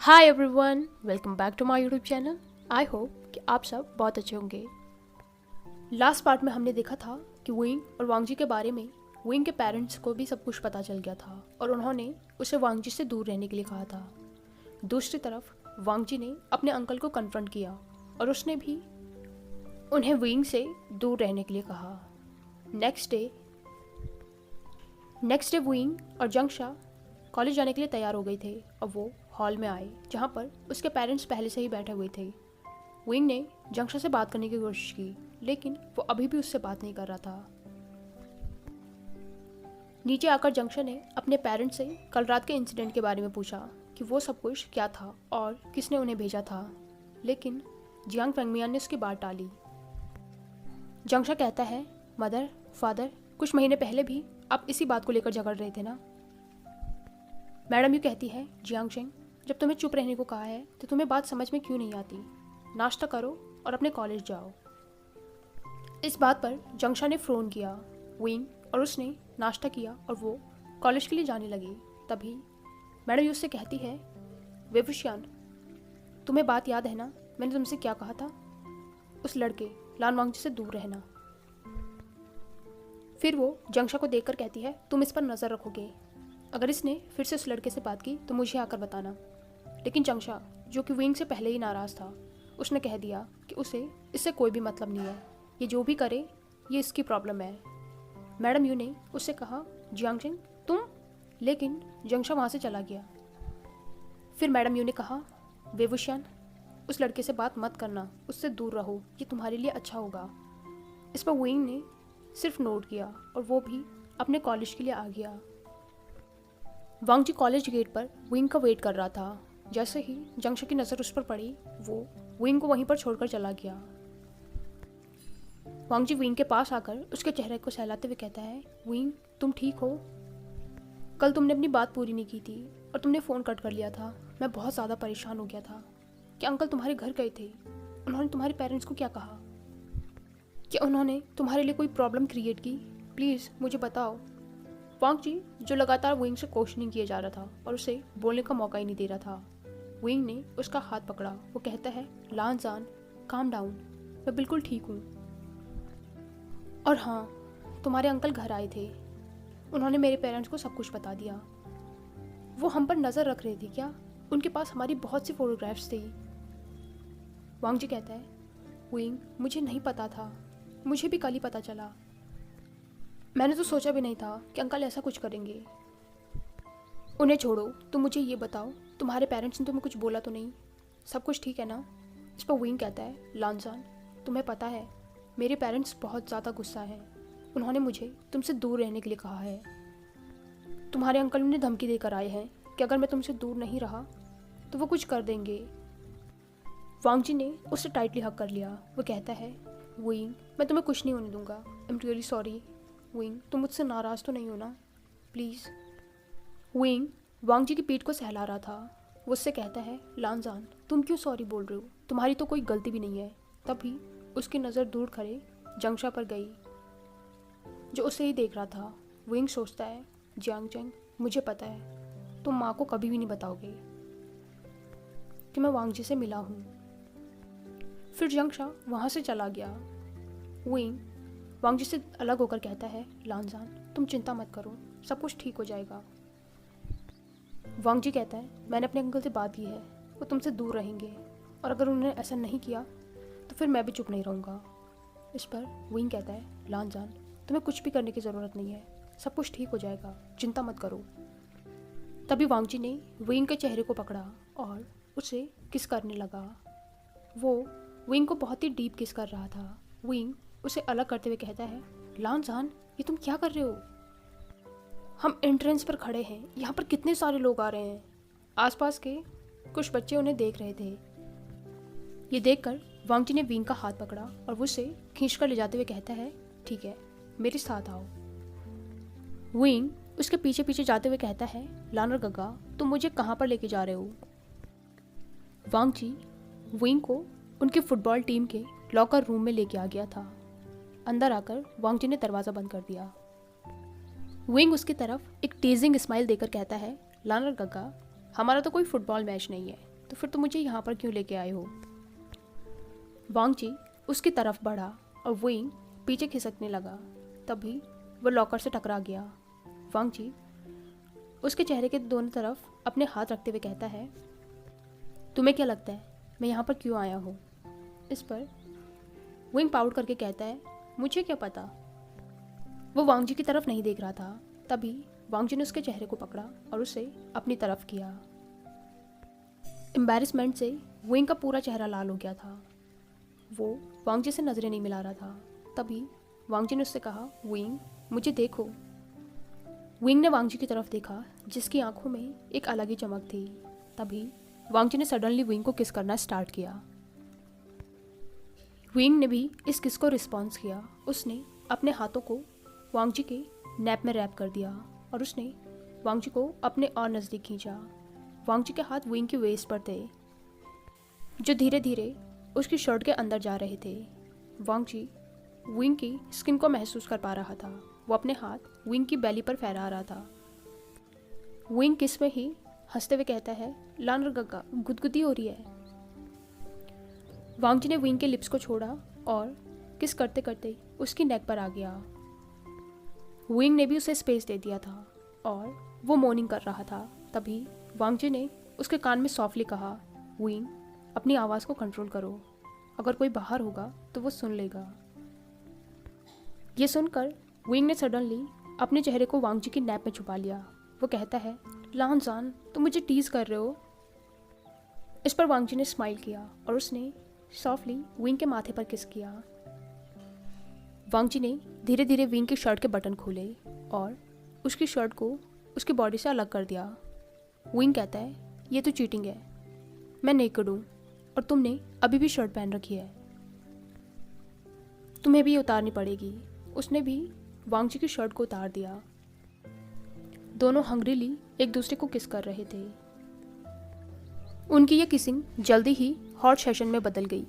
Hi everyone, welcome back to my YouTube channel. I hope कि आप सब बहुत अच्छे होंगे। लास्ट पार्ट में हमने देखा था कि विंग और वांगजी के बारे में विंग के पेरेंट्स को भी सब कुछ पता चल गया था और उन्होंने उसे वांगजी से दूर रहने के लिए कहा था। दूसरी तरफ वांगजी ने अपने अंकल को कन्फ्रंट किया और उसने भी उन्हें विंग से दूर रहने के लिए कहा। नेक्स्ट डे विंग और जंगशा कॉलेज जाने के लिए तैयार हो गए थे और वो हॉल में आए जहाँ पर उसके पेरेंट्स पहले से ही बैठे हुए थे। विंग ने जंगशा से बात करने की कोशिश की लेकिन वो अभी भी उससे बात नहीं कर रहा था। नीचे आकर जंगशा ने अपने पेरेंट्स से कल रात के इंसिडेंट के बारे में पूछा कि वो सब कुछ क्या था और किसने उन्हें भेजा था, लेकिन जियांग फेंगमियान ने उसकी बात टाली। जंगशा कहता है, मदर फादर कुछ महीने पहले भी आप इसी बात को लेकर झगड़ रहे थे ना। मैडम यू कहती है, जियांग शेंग जब तुम्हें चुप रहने को कहा है तो तुम्हें बात समझ में क्यों नहीं आती। नाश्ता करो और अपने कॉलेज जाओ। इस बात पर जंगशा ने फ़ोन किया विंग और उसने नाश्ता किया और वो कॉलेज के लिए जाने लगी। तभी मैडम यू उससे कहती है, वेवुशियान तुम्हें बात याद है ना, मैंने तुमसे क्या कहा था, उस लड़के लान वांगजी से दूर रहना। फिर वो जंगशा को देखकर कहती है, तुम इस पर नज़र रखोगे, अगर इसने फिर से उस लड़के से बात की तो मुझे आकर बताना। लेकिन जंगशा जो कि विंग से पहले ही नाराज़ था, उसने कह दिया कि उसे इससे कोई भी मतलब नहीं है, ये जो भी करे ये इसकी प्रॉब्लम है। मैडम यू ने उससे कहा, जियांग शेंग तुम, लेकिन जंगशा वहाँ से चला गया। फिर मैडम यू ने कहा, वेवुशियान उस लड़के से बात मत करना, उससे दूर रहो, ये तुम्हारे लिए अच्छा होगा। इस पर विंग ने सिर्फ नोट किया और वो भी अपने कॉलेज के लिए आ गया। वांगजी कॉलेज गेट पर विंग का वेट कर रहा था। जैसे ही जंगशा की नज़र उस पर पड़ी वो विंग को वहीं पर छोड़कर चला गया। वांगजी विंग के पास आकर उसके चेहरे को सहलाते हुए कहता है, विंग तुम ठीक हो? कल तुमने अपनी बात पूरी नहीं की थी और तुमने फ़ोन कट कर लिया था। मैं बहुत ज़्यादा परेशान हो गया था कि अंकल तुम्हारे घर गए थे, उन्होंने तुम्हारे पेरेंट्स को क्या कहा, क्या उन्होंने तुम्हारे लिए कोई प्रॉब्लम क्रिएट की? प्लीज़ मुझे बताओ। वांगजी जो लगातार विंग से क्वेश्चनिंग किया जा रहा था और उसे बोलने का मौका ही नहीं दे रहा था, विंग ने उसका हाथ पकड़ा। वो कहता है, लान जान काम डाउन, मैं बिल्कुल ठीक हूँ। और हाँ, तुम्हारे अंकल घर आए थे, उन्होंने मेरे पेरेंट्स को सब कुछ बता दिया। वो हम पर नज़र रख रहे थे क्या? उनके पास हमारी बहुत सी फोटोग्राफ्स थी। वांगजी कहता है, विंग मुझे नहीं पता था, मुझे भी कल ही पता चला। मैंने तो सोचा भी नहीं था कि अंकल ऐसा कुछ करेंगे। उन्हें छोड़ो, तुम मुझे ये बताओ, तुम्हारे पेरेंट्स ने तुम्हें कुछ बोला तो नहीं? सब कुछ ठीक है ना? इस पर विंग कहता है, लानजान तुम्हें पता है मेरे पेरेंट्स बहुत ज़्यादा गुस्सा हैं, उन्होंने मुझे तुमसे दूर रहने के लिए कहा है। तुम्हारे अंकल उन्हें धमकी देकर आए हैं कि अगर मैं तुमसे दूर नहीं रहा तो वो कुछ कर देंगे। वांगजी ने उससे टाइटली हक कर लिया। वो कहता है, विंग मैं तुम्हें कुछ नहीं होने दूंगा, I am really sorry. Wing तुम मुझसे नाराज़ तो नहीं हो ना, प्लीज़। विंग वांगजी की पीठ को सहला रहा था। वो उससे कहता है, लानजान तुम क्यों सॉरी बोल रहे हो, तुम्हारी तो कोई गलती भी नहीं है। तभी उसकी नज़र दूर खड़े जंगशा पर गई जो उसे ही देख रहा था। विंग सोचता है, जियांग शेंग मुझे पता है तुम माँ को कभी भी नहीं बताओगे कि मैं वांगजी से मिला हूँ। फिर जंगशा वहाँ से चला गया। विंग वांगजी से अलग होकर कहता है, लानजान तुम चिंता मत करो, सब कुछ ठीक हो जाएगा। वांगजी कहता है, मैंने अपने अंकल से बात की है, वो तुमसे दूर रहेंगे और अगर उन्होंने ऐसा नहीं किया तो फिर मैं भी चुप नहीं रहूँगा। इस पर विंग कहता है, लानजान तुम्हें कुछ भी करने की ज़रूरत नहीं है, सब कुछ ठीक हो जाएगा, चिंता मत करो। तभी वांगजी ने विंग के चेहरे को पकड़ा और उसे किस करने लगा। वो विंग को बहुत ही डीप किस कर रहा था। विंग उसे अलग करते हुए कहता है, लानजान ये तुम क्या कर रहे हो? हम एंट्रेंस पर खड़े हैं, यहाँ पर कितने सारे लोग आ रहे हैं। आसपास के कुछ बच्चे उन्हें देख रहे थे। ये देखकर वांगजी ने विंग का हाथ पकड़ा और वो उसे खींचकर ले जाते हुए कहता है, ठीक है मेरे साथ आओ। विंग उसके पीछे पीछे जाते हुए कहता है, लानर गगा तुम मुझे कहाँ पर लेके जा रहे हो? वांगजी विंग को उनकी फुटबॉल टीम के लॉकर रूम में लेके आ गया था। अंदर आकर वांगजी ने दरवाज़ा बंद कर दिया। विंग उसकी तरफ एक टीजिंग स्माइल देकर कहता है, लानर गगा हमारा तो कोई फुटबॉल मैच नहीं है, तो फिर तुम मुझे यहाँ पर क्यों लेके आए हो? वांग जी उसकी तरफ बढ़ा और वुइंग पीछे खिसकने लगा। तभी वो लॉकर से टकरा गया। वांग जी उसके चेहरे के दोनों तरफ अपने हाथ रखते हुए कहता है, तुम्हें क्या लगता है मैं यहाँ पर क्यों आया हूँ? इस पर वुइंग पाउट करके कहता है, मुझे क्या पता। वो वांग जी की तरफ नहीं देख रहा था। तभी वांग जी ने उसके चेहरे को पकड़ा और उसे अपनी तरफ किया। एम्बैरेसमेंट से वुइंग का पूरा चेहरा लाल हो गया था। वो वांग जी से नजरें नहीं मिला रहा था। तभी वांग जी ने उससे कहा, वुइंग मुझे देखो। वुइंग ने वांग जी की तरफ देखा जिसकी आंखों में एक अलग ही चमक थी। तभी वांग जी ने सडनली वुइंग को किस करना स्टार्ट किया। वुइंग ने भी इस किस को रिस्पॉन्स किया। उसने अपने हाथों को वांग जी के नैप में रैप कर दिया और उसने वांग जी को अपने और नज़दीक खींचा। वांग जी के हाथ वुइंग की वेस्ट पर थे जो धीरे धीरे उसकी शर्ट के अंदर जा रहे थे। वांग जी वुइंग की स्किन को महसूस कर पा रहा था। वो अपने हाथ वुइंग की बेली पर फहरा रहा था। वुइंग किस में ही हंसते हुए कहता है, लानर गग्गा गुदगुदी हो रही है। वांग जी ने वुइंग के लिप्स को छोड़ा और किस करते करते उसकी नेक पर आ गया। वुइंग ने भी उसे स्पेस दे दिया था और वो मॉर्निंग कर रहा था। तभी वांग जी ने उसके कान में सॉफ्टली कहा, वुइंग अपनी आवाज़ को कंट्रोल करो, अगर कोई बाहर होगा तो वो सुन लेगा। ये सुनकर वुइंग ने सडनली अपने चेहरे को वांग जी की नैप में छुपा लिया। वो कहता है, लान जान तुम मुझे टीज कर रहे हो। इस पर वांग जी ने स्माइल किया और उसने सॉफ्टली वुइंग के माथे पर किस किया। वांग जी ने धीरे धीरे वुइंग की शर्ट के बटन खोले और उसकी शर्ट को उसकी बॉडी से अलग कर दिया। वुइंग कहता है, ये तो चीटिंग है, मैं नेकेड हूँ और तुमने अभी भी शर्ट पहन रखी है, तुम्हें भी ये उतारनी पड़ेगी। उसने भी वांग जी की शर्ट को उतार दिया। दोनों हंग्रीली एक दूसरे को किस कर रहे थे। उनकी ये किसिंग जल्दी ही हॉट सेशन में बदल गई।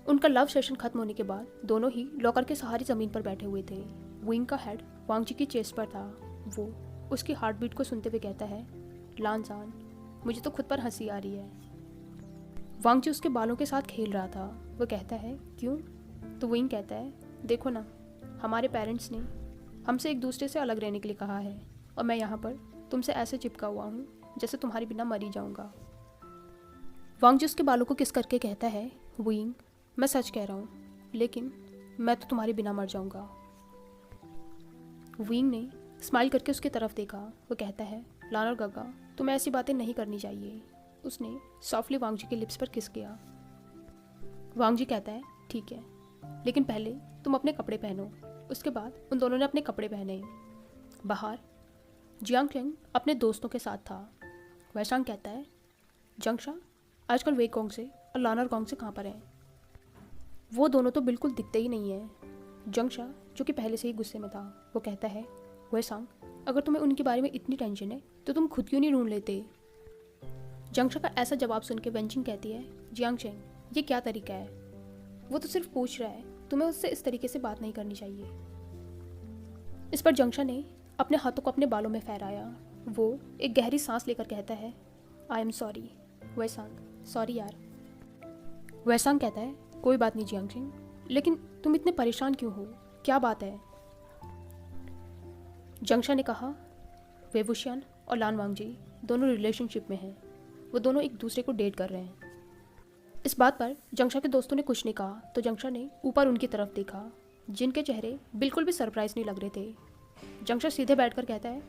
उनका लव सेशन खत्म होने के बाद दोनों ही लॉकर के सहारे ज़मीन पर बैठे हुए थे। वुइंग का हेड वांग जी की चेस्ट पर था। वो उसकी हार्ट बीट को सुनते हुए कहता है, लान जान मुझे तो खुद पर हंसी आ रही है। वांग जी उसके बालों के साथ खेल रहा था। वो कहता है, क्यों? तो वुइंग कहता है, देखो ना, हमारे पेरेंट्स ने हमसे एक दूसरे से अलग रहने के लिए कहा है और मैं यहाँ पर तुमसे ऐसे चिपका हुआ हूँ जैसे तुम्हारे बिना मर ही जाऊँगा। वांग जी उसके बालों को किस करके कहता है, वुइंग मैं सच कह रहा हूँ, लेकिन मैं तो तुम्हारे बिना मर जाऊँगा। वुइंग ने स्माइल करके उसकी तरफ देखा। वो कहता है, लानर गग्गा तुम्हें ऐसी बातें नहीं करनी चाहिए। उसने सॉफ्टली वांग जी के लिप्स पर किस किया। वांग जी कहता है, ठीक है, लेकिन पहले तुम अपने कपड़े पहनो। उसके बाद उन दोनों ने अपने कपड़े पहने। बाहर जियांग अपने दोस्तों के साथ था। वैशांग कहता है, जंगशा आजकल वे कॉन्ग से और लानर कॉन्ग से कहाँ पर हैं? वो दोनों तो बिल्कुल दिखते ही नहीं हैं। जंगशा जो कि पहले से ही गुस्से में था, वो कहता है, वैशांग अगर तुम्हें उनके बारे में इतनी टेंशन है तो तुम खुद क्यों नहीं ढूंढ लेते? जंगशा का ऐसा जवाब सुन के वेंचिंग कहती है, जियांग ये क्या तरीका है? वो तो सिर्फ पूछ रहा है, तुम्हें उससे इस तरीके से बात नहीं करनी चाहिए। इस पर जंगशा ने अपने हाथों को अपने बालों में फहराया। वो एक गहरी सांस लेकर कहता है, आई एम सॉरी वैसांग, सॉरी यार। वैसांग कहता है, कोई बात नहीं जियांग, लेकिन तुम इतने परेशान क्यों हो, क्या बात है? जंगशा ने कहा, वे वुशियान और लान वांग जी दोनों रिलेशनशिप में हैं। वो दोनों एक दूसरे को डेट कर रहे हैं। इस बात पर जंगशा के दोस्तों ने कुछ नहीं कहा तो जंगशा ने ऊपर उनकी तरफ देखा, जिनके चेहरे बिल्कुल भी सरप्राइज नहीं लग रहे थे। जंगशा सीधे बैठकर कहता है,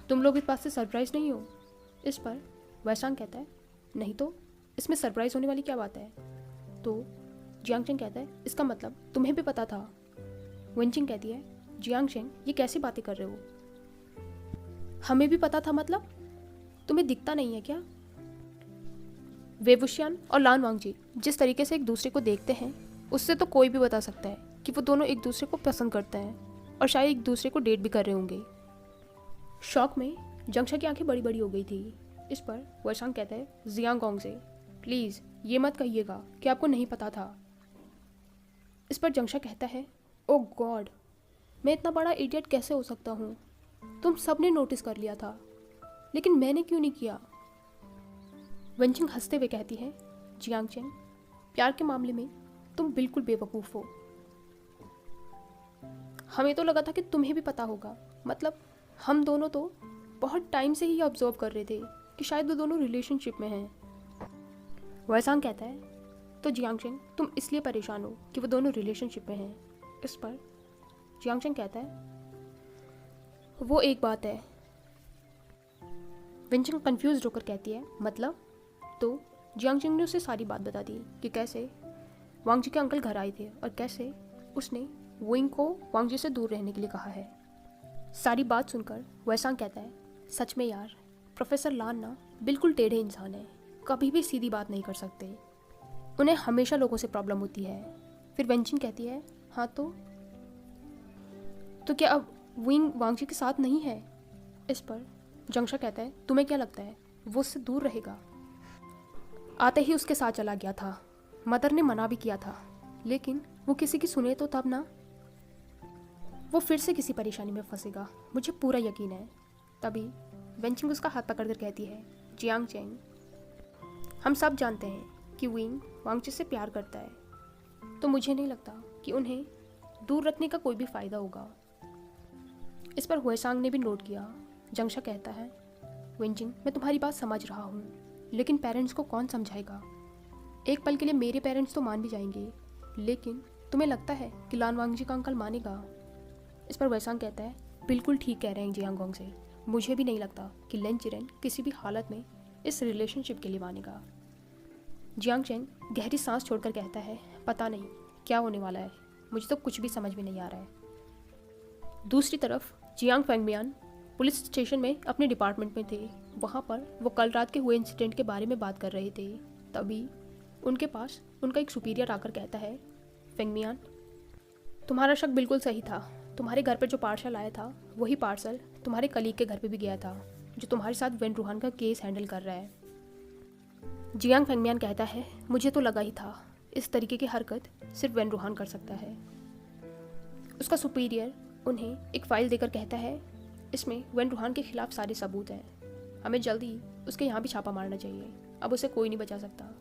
तुम लोग इस बात से सरप्राइज नहीं हो? इस पर वैसांग कहता है, नहीं तो इसमें सरप्राइज होने वाली क्या बात है? तो जियांगचेंग कहता है, इसका मतलब तुम्हें भी पता था। वेंचिंग कहती है, जियांगचेंग ये कैसी बातें कर रहे हो? हमें भी पता था मतलब? तुम्हें दिखता नहीं है क्या? वेवुशियान और लान वांग जी जिस तरीके से एक दूसरे को देखते हैं उससे तो कोई भी बता सकता है कि वो दोनों एक दूसरे को पसंद करते हैं और शायद एक दूसरे को डेट भी कर रहे होंगे। शौक में जंगशा की आंखें बड़ी बड़ी हो गई थी। इस पर वैशांग कहता है, जियांगोंग से प्लीज़ ये मत कहिएगा कि आपको नहीं पता था। इस पर जंगशा कहता है, ओह गॉड, मैं इतना बड़ा इडियट कैसे हो सकता हूँ? तुम सब ने नोटिस कर लिया था, लेकिन मैंने क्यों नहीं किया? वेंचिंग हंसते हुए कहती है, जियांग चेंग, प्यार के मामले में तुम बिल्कुल बेवकूफ़ हो। हमें तो लगा था कि तुम्हें भी पता होगा। मतलब हम दोनों तो बहुत टाइम से ही ऑब्जर्व कर रहे थे कि शायद वो दोनों रिलेशनशिप में हैं। वैसांग कहता है, तो जियांग चेंग तुम इसलिए परेशान हो कि वो दोनों रिलेशनशिप में हैं। इस पर जियांग चेंग कहता है, वो एक बात है। वेंचिंग कंफ्यूज होकर कहती है, मतलब? तो जियांग चेंग ने उसे सारी बात बता दी कि कैसे वांग जी के अंकल घर आए थे और कैसे उसने विंग को वांग जी से दूर रहने के लिए कहा है। सारी बात सुनकर वैसांग कहता है, सच में यार, प्रोफेसर लान ना बिल्कुल टेढ़े इंसान है, कभी भी सीधी बात नहीं कर सकते। उन्हें हमेशा लोगों से प्रॉब्लम होती है। फिर वेंचिंग कहती है, हाँ तो क्या अब विंग वांग जी के साथ नहीं है? इस पर जंगशा कहता है, तुम्हें क्या लगता है वो उससे दूर रहेगा? आते ही उसके साथ चला गया था। मदर ने मना भी किया था, लेकिन वो किसी की सुने तो तब ना। वो फिर से किसी परेशानी में फंसेगा, मुझे पूरा यकीन है। तभी वेंचिंग उसका हाथ पकड़कर कहती है, जियांग चेंग, हम सब जानते हैं कि विंग वांगची से प्यार करता है, तो मुझे नहीं लगता कि उन्हें दूर रखने का कोई भी फ़ायदा होगा। इस पर हुएसांग ने भी नोट किया। जंगशा कहता है, वेंचिंग, मैं तुम्हारी बात समझ रहा हूँ, लेकिन पेरेंट्स को कौन समझाएगा? एक पल के लिए मेरे पेरेंट्स तो मान भी जाएंगे, लेकिन तुम्हें लगता है कि लान वांगजी का अंकल मानेगा? इस पर वैसांग कहता है, बिल्कुल ठीक कह रहे हैं जियांग से, मुझे भी नहीं लगता कि लेन चिरेन किसी भी हालत में इस रिलेशनशिप के लिए मानेगा। जियांग चेंग गहरी सांस छोड़कर कहता है, पता नहीं क्या होने वाला है, मुझे तो कुछ भी समझ में नहीं आ रहा है। दूसरी तरफ जियांग फेंगमियान पुलिस स्टेशन में अपने डिपार्टमेंट में थे। वहाँ पर वो कल रात के हुए इंसिडेंट के बारे में बात कर रहे थे। तभी उनके पास उनका एक सुपीरियर आकर कहता है, फेंगमियान, तुम्हारा शक बिल्कुल सही था। तुम्हारे घर पर जो पार्सल आया था वही पार्सल तुम्हारे कलीग के घर पे भी गया था, जो तुम्हारे साथ वेन रूहान का केस हैंडल कर रहा है। जियांग फेंगमियान कहता है, मुझे तो लगा ही था, इस तरीके की हरकत सिर्फ वेन रूहान कर सकता है। उसका सुपीरियर उन्हें एक फ़ाइल देकर कहता है, इसमें वेन रूहान के खिलाफ सारे सबूत हैं, हमें जल्दी उसके यहाँ भी छापा मारना चाहिए, अब उसे कोई नहीं बचा सकता।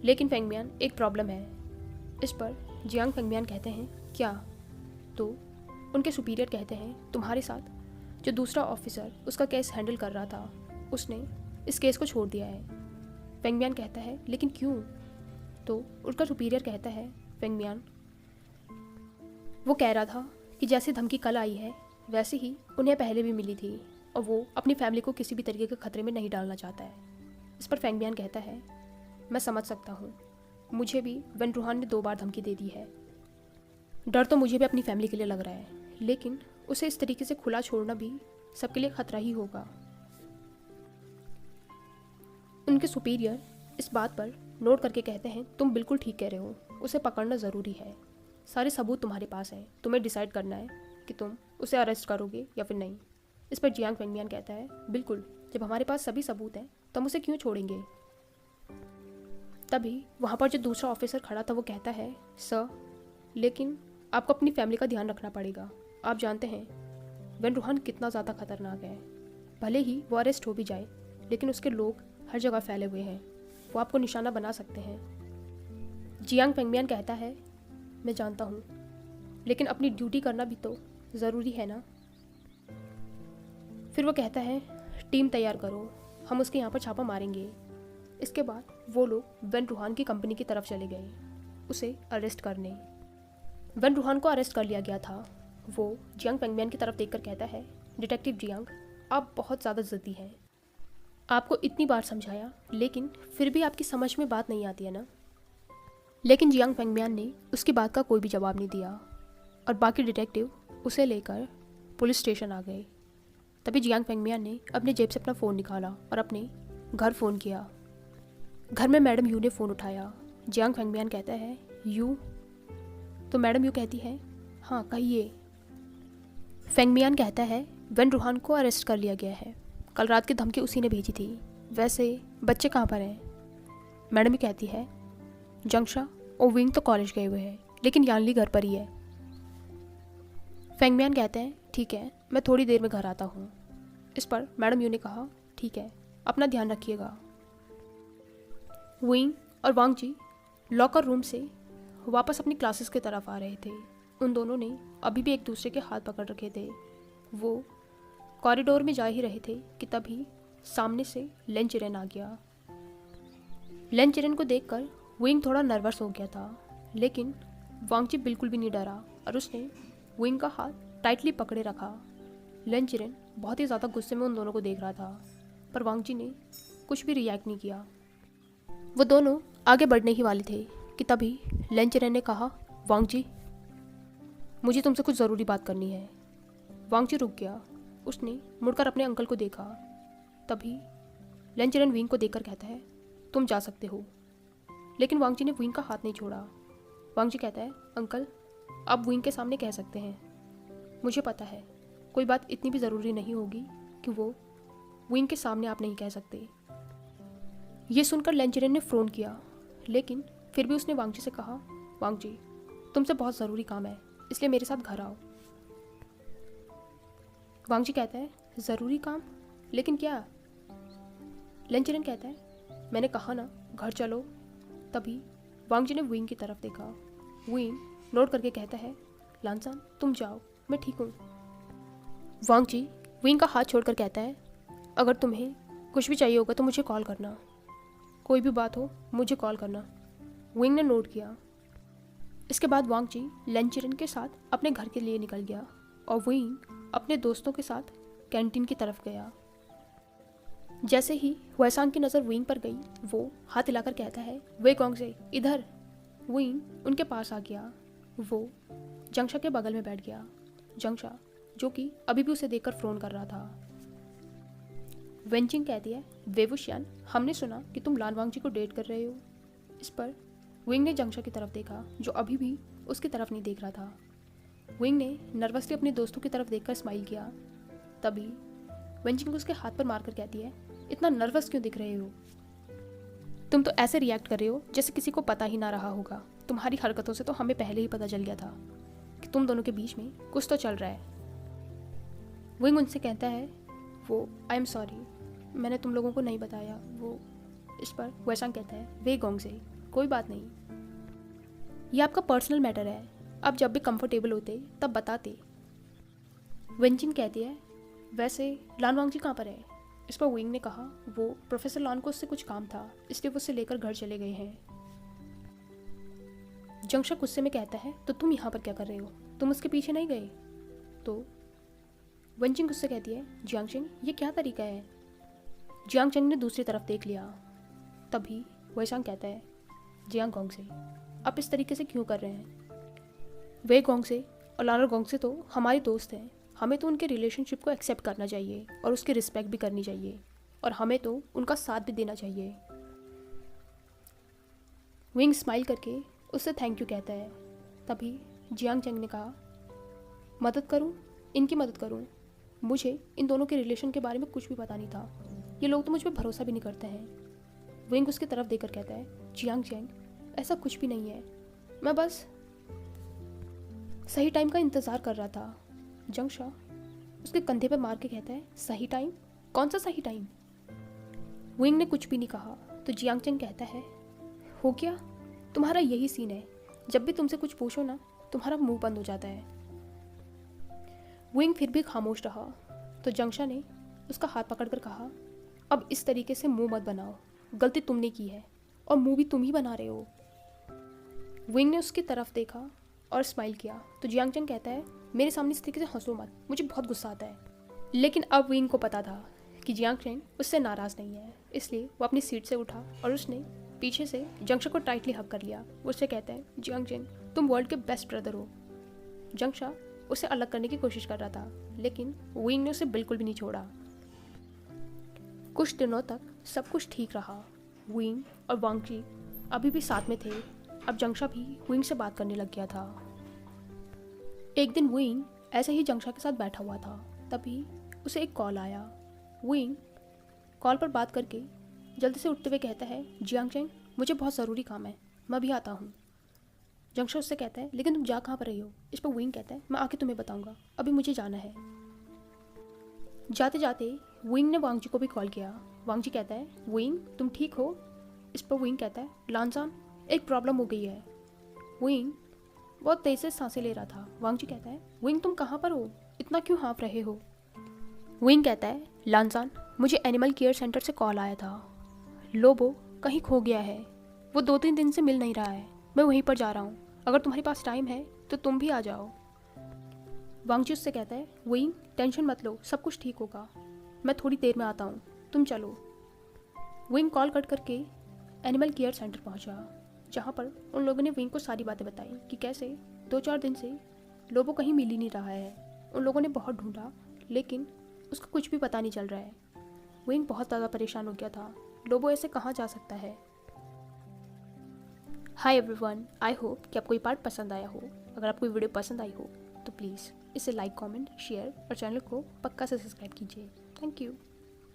लेकिन फेंगमियान, एक प्रॉब्लम है। इस पर जियांग फेंगमियान कहते हैं, क्या? तो उनके सुपीरियर कहते हैं, तुम्हारे साथ जो दूसरा ऑफिसर उसका केस हैंडल कर रहा था, उसने इस केस को छोड़ दिया है। फेंगमियान कहता है, लेकिन क्यों? तो उनका सुपीरियर कहता है, फेंगमियान, वो कह रहा था कि जैसे धमकी कल आई है वैसे ही उन्हें पहले भी मिली थी और वो अपनी फैमिली को किसी भी तरीके के खतरे में नहीं डालना चाहता है। इस पर फेंगमियान कहता है, मैं समझ सकता हूँ, मुझे भी वेन रूहान ने 2 बार धमकी दे दी है। डर तो मुझे भी अपनी फैमिली के लिए लग रहा है, लेकिन उसे इस तरीके से खुला छोड़ना भी सबके लिए खतरा ही होगा। उनके सुपीरियर इस बात पर नोट करके कहते हैं, तुम बिल्कुल ठीक कह रहे हो, उसे पकड़ना ज़रूरी है। सारे सबूत तुम्हारे पास हैं, तुम्हें डिसाइड करना है कि तुम उसे अरेस्ट करोगे या फिर नहीं। इस पर जियांग फेंगमियान कहता है, बिल्कुल, जब हमारे पास सभी सबूत हैं तो हम उसे क्यों छोड़ेंगे। तभी वहाँ पर जो दूसरा ऑफिसर खड़ा था वो कहता है, सर, लेकिन आपको अपनी फैमिली का ध्यान रखना पड़ेगा। आप जानते हैं वेन रूहान कितना ज़्यादा खतरनाक है। भले ही वो अरेस्ट हो भी जाए, लेकिन उसके लोग हर जगह फैले हुए हैं, वो आपको निशाना बना सकते हैं। जियांग फेंगमियान कहता है, मैं जानता हूँ, लेकिन अपनी ड्यूटी करना भी तो ज़रूरी है ना। फिर वो कहता है, टीम तैयार करो, हम उसके यहाँ पर छापा मारेंगे। इसके बाद वो लोग वेन रूहान की कंपनी की तरफ चले गए उसे अरेस्ट करने। वेन रूहान को अरेस्ट कर लिया गया था। वो जियांग फेंगमियान की तरफ देखकर कहता है, डिटेक्टिव जियांग, आप बहुत ज़्यादा ज़िद्दी हैं। आपको इतनी बार समझाया, लेकिन फिर भी आपकी समझ में बात नहीं आती है ना। लेकिन जियांग फेंगमियान ने उसकी बात का कोई भी जवाब नहीं दिया और बाकी डिटेक्टिव उसे लेकर पुलिस स्टेशन आ गए। तभी जियांग फेंगमियान ने अपने जेब से अपना फ़ोन निकाला और अपने घर फ़ोन किया। घर में मैडम यू ने फ़ोन उठाया। जियांग फेंगमियान कहता है, यू? तो मैडम यू कहती है, हाँ कहिए। फेंगमियान कहता है, वेन रूहान को अरेस्ट कर लिया गया है, कल रात की धमकी उसी ने भेजी थी। वैसे बच्चे कहाँ पर हैं? मैडम यू कहती है, जंगशा और विंग तो कॉलेज गए हुए हैं, लेकिन यानली घर पर ही है। फेंगमियान कहते हैं, ठीक है, मैं थोड़ी देर में घर आता हूँ। इस पर मैडम यू ने कहा, ठीक है, अपना ध्यान रखिएगा। विंग और वांग जी लॉकर रूम से वापस अपनी क्लासेस की तरफ आ रहे थे। उन दोनों ने अभी भी एक दूसरे के हाथ पकड़ रखे थे। वो कॉरिडोर में जा ही रहे थे कि तभी सामने से लेन चिरेन आ गया। लेन चिरेन को देखकर विंग थोड़ा नर्वस हो गया था, लेकिन वांग जी बिल्कुल भी नहीं डरा और उसने विंग का हाथ टाइटली पकड़े रखा। लेन चिरेन बहुत ही ज़्यादा गुस्से में उन दोनों को देख रहा था, पर वांग जी ने कुछ भी रिएक्ट नहीं किया। वो दोनों आगे बढ़ने ही वाले थे कि तभी लेन चिरेन ने कहा, वांग जी, मुझे तुमसे कुछ ज़रूरी बात करनी है। वांग जी रुक गया। उसने मुड़कर अपने अंकल को देखा। तभी लेन चिरेन विंग को देखकर कहता है, तुम जा सकते हो। लेकिन वांग जी ने विंग का हाथ नहीं छोड़ा। वांग जी कहता है, अंकल, आप विंग के सामने कह सकते हैं। मुझे पता है कोई बात इतनी भी ज़रूरी नहीं होगी कि वो विंग के सामने आप नहीं कह सकते। ये सुनकर लेन चिरेन ने फ़ोन किया, लेकिन फिर भी उसने वांग जी से कहा, वांग जी, तुमसे बहुत ज़रूरी काम है, इसलिए मेरे साथ घर आओ। वांग जी कहता है, ज़रूरी काम? लेकिन क्या? लेन चिरेन कहता है, मैंने कहा ना, घर चलो। तभी वांग जी ने विंग की तरफ देखा। विंग नोट करके कहता है, लानसान, तुम जाओ, मैं ठीक हूँ। वांग जी विंग का हाथ छोड़कर कहता है, अगर तुम्हें कुछ भी चाहिए होगा तो मुझे कॉल करना, कोई भी बात हो मुझे कॉल करना। विंग ने नोट किया। इसके बाद वांग जी लेन चिरेन के साथ अपने घर के लिए निकल गया और विंग अपने दोस्तों के साथ कैंटीन की तरफ गया। जैसे ही हुएसांग की नज़र विंग पर गई, वो हाथ हिलाकर कहता है, वे गोंग से, इधर। विंग उनके पास आ गया। वो जंगशा के बगल में बैठ गया। जंगशा, जो कि अभी भी उसे देखकर फ़ोन कर रहा था। वेंचिंग कहती है, वेवुशियान, हमने सुना कि तुम लान वांग जी को डेट कर रहे हो। इस पर विंग ने जंगशा की तरफ देखा, जो अभी भी उसकी तरफ नहीं देख रहा था। विंग ने नर्वसली अपने दोस्तों की तरफ देखकर स्माइल किया। तभी वेंचिंग उसके हाथ पर मारकर कहती है, इतना नर्वस क्यों दिख रहे हो? तुम तो ऐसे रिएक्ट कर रहे हो जैसे किसी को पता ही ना रहा होगा। तुम्हारी हरकतों से तो हमें पहले ही पता चल गया था कि तुम दोनों के बीच में कुछ तो चल रहा है। विंग उनसे कहता है, वो आई एम सॉरी, मैंने तुम लोगों को नहीं बताया। वो इस पर वेसांग कहता है, वे गोंग से, कोई बात नहीं, ये आपका पर्सनल मैटर है, आप जब भी कंफर्टेबल होते तब बताते। वेंचिन कहती है, वैसे लान वांग जी कहाँ पर है? इस पर विंग ने कहा, वो प्रोफेसर लॉन को उससे कुछ काम था, इसलिए वो उसे लेकर घर चले गए हैं। जंगशा गुस्से में कहता है, तो तुम यहाँ पर क्या कर रहे हो? तुम उसके पीछे नहीं गए? तो वेंचिन गुस्से कहती है, जियांगचेंग, ये क्या तरीका है? जियांगचेंग ने दूसरी तरफ देख लिया। तभी वेसांग कहता है, जियांग गोंग से, आप इस तरीके से क्यों कर रहे हैं? वे गोंग से और लानर गोंग से तो हमारे दोस्त हैं, हमें तो उनके रिलेशनशिप को एक्सेप्ट करना चाहिए और उसकी रिस्पेक्ट भी करनी चाहिए, और हमें तो उनका साथ भी देना चाहिए। विंग स्माइल करके उससे थैंक यू कहता है। तभी जियांगचेंग ने कहा, मदद करूं? इनकी मदद करूं? मुझे इन दोनों के रिलेशन के बारे में कुछ भी पता नहीं था, ये लोग तो मुझ पर भरोसा भी नहीं करते हैं। विंग उसकी तरफ देखकर कहता है, जियांगचेंग, ऐसा कुछ भी नहीं है, मैं बस सही टाइम का इंतज़ार कर रहा था। जंगशा उसके कंधे पर मार के कहता है, सही टाइम? कौन सा सही टाइम? विंग ने कुछ भी नहीं कहा तो जियांगचेंग कहता है, हो गया, तुम्हारा यही सीन है, जब भी तुमसे कुछ पूछो ना तुम्हारा मुंह बंद हो जाता है। विंग फिर भी खामोश रहा तो जंगशा ने उसका हाथ पकड़कर कहा, अब इस तरीके से मुंह मत बनाओ, गलती तुमने की है और मुंह भी तुम ही बना रहे हो। विंग ने उसकी तरफ देखा और स्माइल किया तो जियांगचेंग कहता है, मेरे सामने इस तरीके से हंसो मत, मुझे बहुत गुस्सा आता है। लेकिन अब विंग को पता था कि जियांगचेंग उससे नाराज़ नहीं है, इसलिए वो अपनी सीट से उठा और उसने पीछे से जंगशा को टाइटली हग कर लिया। वो उससे कहता है, जियांगचेंग, तुम वर्ल्ड के बेस्ट ब्रदर हो। जंगशा उसे अलग करने की कोशिश कर रहा था, लेकिन विंग ने उसे बिल्कुल भी नहीं छोड़ा। कुछ दिनों तक सब कुछ ठीक रहा। विंग और वांग जी अभी भी साथ में थे। अब जंगशा भी विंग से बात करने लग गया था। एक दिन विंग ऐसे ही जंगशा के साथ बैठा हुआ था, तभी उसे एक कॉल आया। विंग कॉल पर बात करके जल्दी से उठते हुए कहता है, जियांगचेंग, मुझे बहुत ज़रूरी काम है, मैं अभी आता हूँ। जंगशा उससे कहता है, लेकिन तुम जा कहाँ पर रही हो? इस पर विंग कहता है, मैं आके तुम्हें बताऊँगा, अभी मुझे जाना है। जाते जाते विंग ने वांग जी को भी कॉल किया। वांग जी कहता है, विंग, तुम ठीक हो? इस पर विंग कहता है, लानजान एक प्रॉब्लम हो गई है। विंग बहुत तेज से सांसें ले रहा था। वांग जी कहता है, विंग तुम कहाँ पर हो, इतना क्यों हाँफ रहे हो? विंग कहता है, लानजान मुझे एनिमल केयर सेंटर से कॉल आया था, लोबो कहीं खो गया है, वो 2-3 दिन से मिल नहीं रहा है, मैं वहीं पर जा रहा हूँ, अगर तुम्हारे पास टाइम है तो तुम भी आ जाओ। वांग जी उससे कहता है, विंग टेंशन मत लो, सब कुछ ठीक होगा, मैं थोड़ी देर में आता हूँ, तुम चलो। विंग कॉल कट करके एनिमल केयर सेंटर पहुँचा, जहाँ पर उन लोगों ने विंग को सारी बातें बताई कि कैसे 2-4 दिन से लोबो कहीं मिल ही नहीं रहा है। उन लोगों ने बहुत ढूंढा लेकिन उसका कुछ भी पता नहीं चल रहा है। विंग बहुत ज़्यादा परेशान हो गया था, लोबो ऐसे कहाँ जा सकता है। हाय एवरीवन, आई होप कि आपको ये पार्ट पसंद आया हो। अगर आपको ये वीडियो पसंद आई हो तो प्लीज़ इसे लाइक, कमेंट, शेयर और चैनल को पक्का से सब्सक्राइब कीजिए। Thank you.